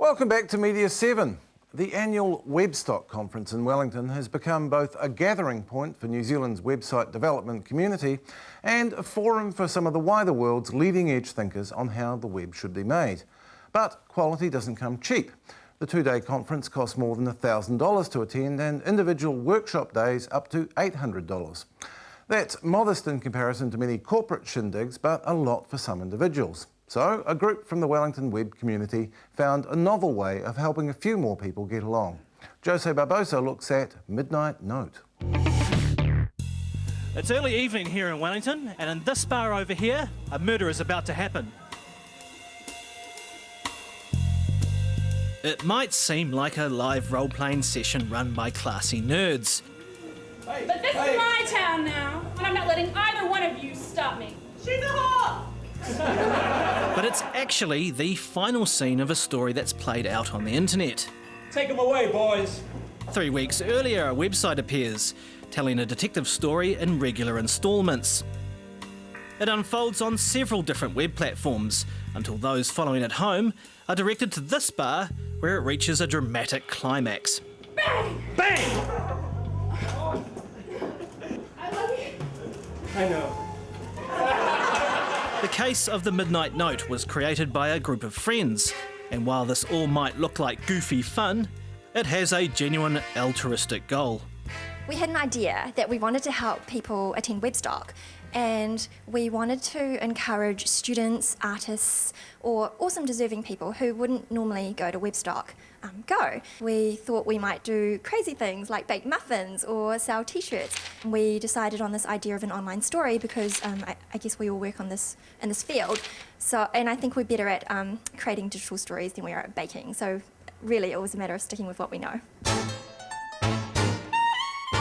Welcome back to Media7. The annual Webstock conference in Wellington has become both a gathering point for New Zealand's website development community and a forum for some of the wider world's leading-edge thinkers on how the web should be made. But quality doesn't come cheap. The two-day conference costs more than $1,000 to attend and individual workshop days up to $800. That's modest in comparison to many corporate shindigs, but a lot for some individuals. So, a group from the Wellington web community found a novel way of helping a few more people get along. Jose Barbosa looks at Midnight Note. It's early evening here in Wellington, and in this bar over here, a murder is about to happen. It might seem like a live role-playing session run by classy nerds. But this is my town now, and I'm not letting either one of you stop me. She's a whore! But it's actually the final scene of a story that's played out on the internet. Take them away, boys. 3 weeks earlier, a website appears, telling a detective story in regular instalments. It unfolds on several different web platforms, until those following at home are directed to this bar, where it reaches a dramatic climax. Bang! Bang! I love you. I know. The case of the Midnight Note was created by a group of friends, and while this all might look like goofy fun, it has a genuine altruistic goal. We had an idea that we wanted to help people attend Webstock, and we wanted to encourage students, artists, or some deserving people who wouldn't normally go to Webstock go. We thought we might do crazy things like bake muffins or sell t-shirts. We decided on this idea of an online story because I guess we all work on this in this field. So, and I think we're better at creating digital stories than we are at baking. So really it was a matter of sticking with what we know.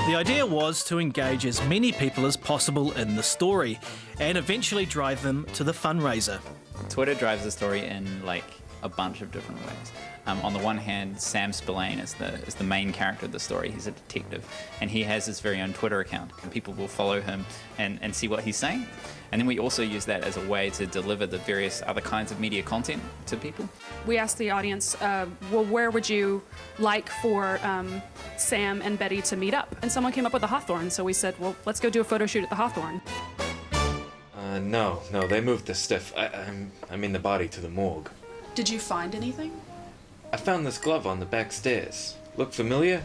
The idea was to engage as many people as possible in the story and eventually drive them to the fundraiser. Twitter drives the story in like a bunch of different ways. On the one hand, Sam Spillane is the main character of the story. He's a detective, and he has his very own Twitter account, and people will follow him and see what he's saying. And then we also use that as a way to deliver the various other kinds of media content to people. We asked the audience, well, where would you like for Sam and Betty to meet up? And someone came up with the Hawthorne, so we said, well, let's go do a photo shoot at the Hawthorne. No, they moved the stiff. I mean the body to the morgue. Did you find anything? I found this glove on the back stairs. Look familiar?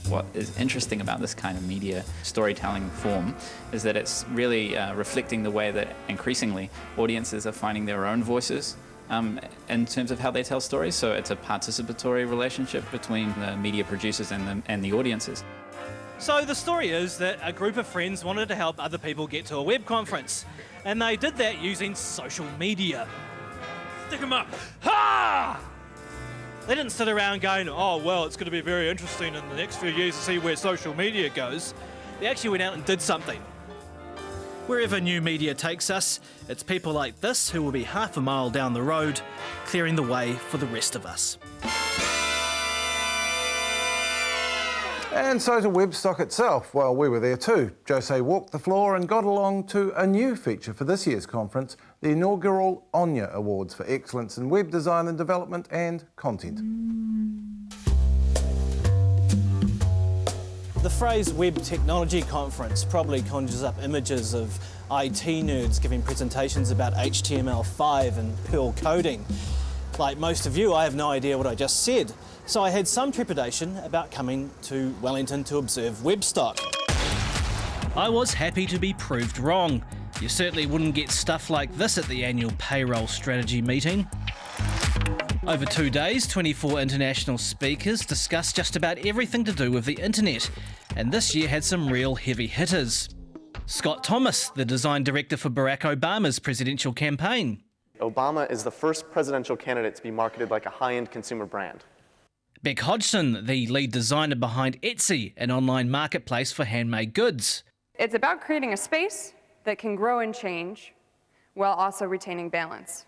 What is interesting about this kind of media storytelling form is that it's really reflecting the way that increasingly audiences are finding their own voices in terms of how they tell stories. So it's a participatory relationship between the media producers and the audiences. So the story is that a group of friends wanted to help other people get to a web conference, and they did that using social media. Stick 'em up. Ha! They didn't sit around going, oh, well, it's going to be very interesting in the next few years to see where social media goes. They actually went out and did something. Wherever new media takes us, it's people like this who will be half a mile down the road, clearing the way for the rest of us. And so to Webstock itself. Well, we were there too. Jose walked the floor and got along to a new feature for this year's conference, the inaugural Anya Awards for Excellence in Web Design and Development and Content. The phrase Web Technology Conference probably conjures up images of IT nerds giving presentations about HTML5 and Perl coding. Like most of you, I have no idea what I just said, so I had some trepidation about coming to Wellington to observe Webstock. I was happy to be proved wrong. You certainly wouldn't get stuff like this at the annual payroll strategy meeting. Over 2 days, 24 international speakers discussed just about everything to do with the internet, and this year had some real heavy hitters. Scott Thomas, the design director for Barack Obama's presidential campaign. Obama is the first presidential candidate to be marketed like a high-end consumer brand. Beck Hodgson, the lead designer behind Etsy, an online marketplace for handmade goods. It's about creating a space that can grow and change while also retaining balance.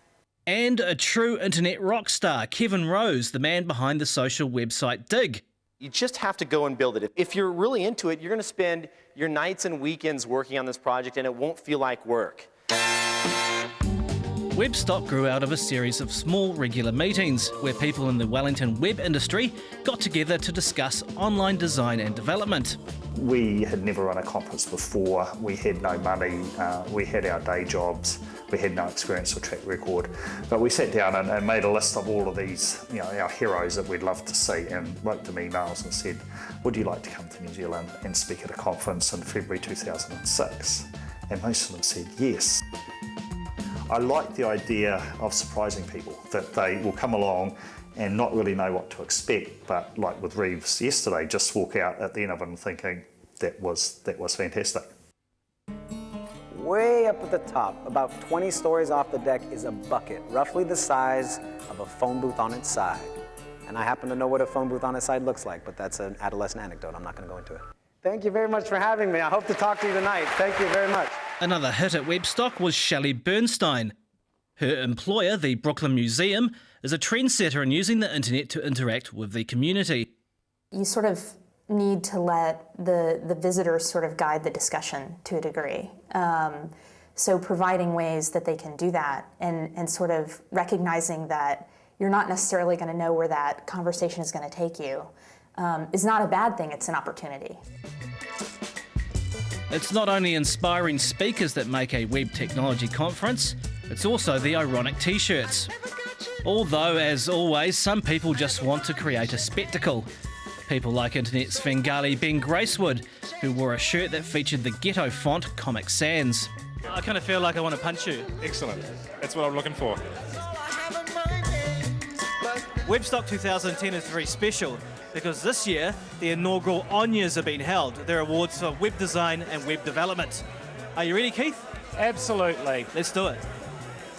And a true internet rock star, Kevin Rose, the man behind the social website Dig. You just have to go and build it. If you're really into it, you're going to spend your nights and weekends working on this project and it won't feel like work. Webstock grew out of a series of small, regular meetings where people in the Wellington web industry got together to discuss online design and development. We had never run a conference before, we had no money, we had our day jobs, we had no experience or track record, but we sat down and made a list of all of these, our heroes that we'd love to see, and wrote them emails and said, would you like to come to New Zealand and speak at a conference in February 2006? And most of them said yes. I like the idea of surprising people, that they will come along and not really know what to expect, but like with Reeves yesterday, just walk out at the end of it and thinking, that was fantastic. Way up at the top, about 20 stories off the deck, is a bucket, roughly the size of a phone booth on its side. And I happen to know what a phone booth on its side looks like, but that's an adolescent anecdote. I'm not going to go into it. Thank you very much for having me. I hope to talk to you tonight. Thank you very much. Another hit at Webstock was Shelley Bernstein. Her employer, the Brooklyn Museum, is a trendsetter in using the internet to interact with the community. You sort of need to let the visitors sort of guide the discussion to a degree. So providing ways that they can do that and sort of recognizing that you're not necessarily going to know where that conversation is going to take you is not a bad thing, it's an opportunity. It's not only inspiring speakers that make a web technology conference, it's also the ironic t-shirts. Although, as always, some people just want to create a spectacle. People like internet Svengali Ben Gracewood, who wore a shirt that featured the ghetto font Comic Sans. I kind of feel like I want to punch you. Excellent. That's what I'm looking for. Webstock 2010 is very special because this year the inaugural Onyas are being held. They're awards for web design and web development. Are you ready, Keith? Absolutely. Let's do it.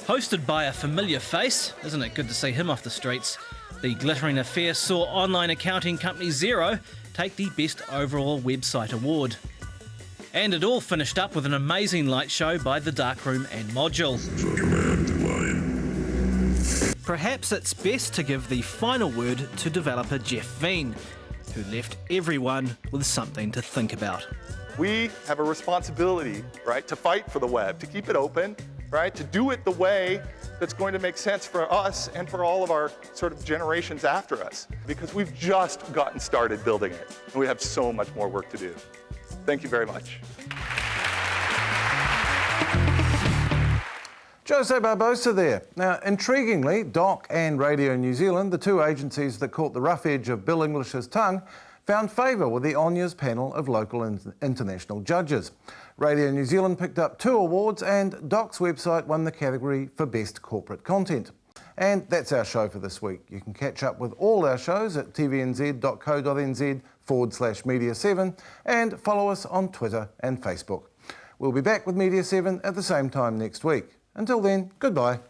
Hosted by a familiar face, isn't it good to see him off the streets? The glittering affair saw online accounting company Xero take the Best Overall Website Award. And it all finished up with an amazing light show by The Darkroom and Module. Perhaps it's best to give the final word to developer Jeff Veen, who left everyone with something to think about. We have a responsibility, right, to fight for the web, to keep it open, right, to do it the way that's going to make sense for us and for all of our sort of generations after us, because we've just gotten started building it, and we have so much more work to do. Thank you very much. Jose Barbosa there. Now, intriguingly, Doc and Radio New Zealand, the two agencies that caught the rough edge of Bill English's tongue, found favour with the Onyas panel of local and international judges. Radio New Zealand picked up 2 awards and Doc's website won the category for Best Corporate Content. And that's our show for this week. You can catch up with all our shows at tvnz.co.nz/Media7 and follow us on Twitter and Facebook. We'll be back with Media7 at the same time next week. Until then, goodbye.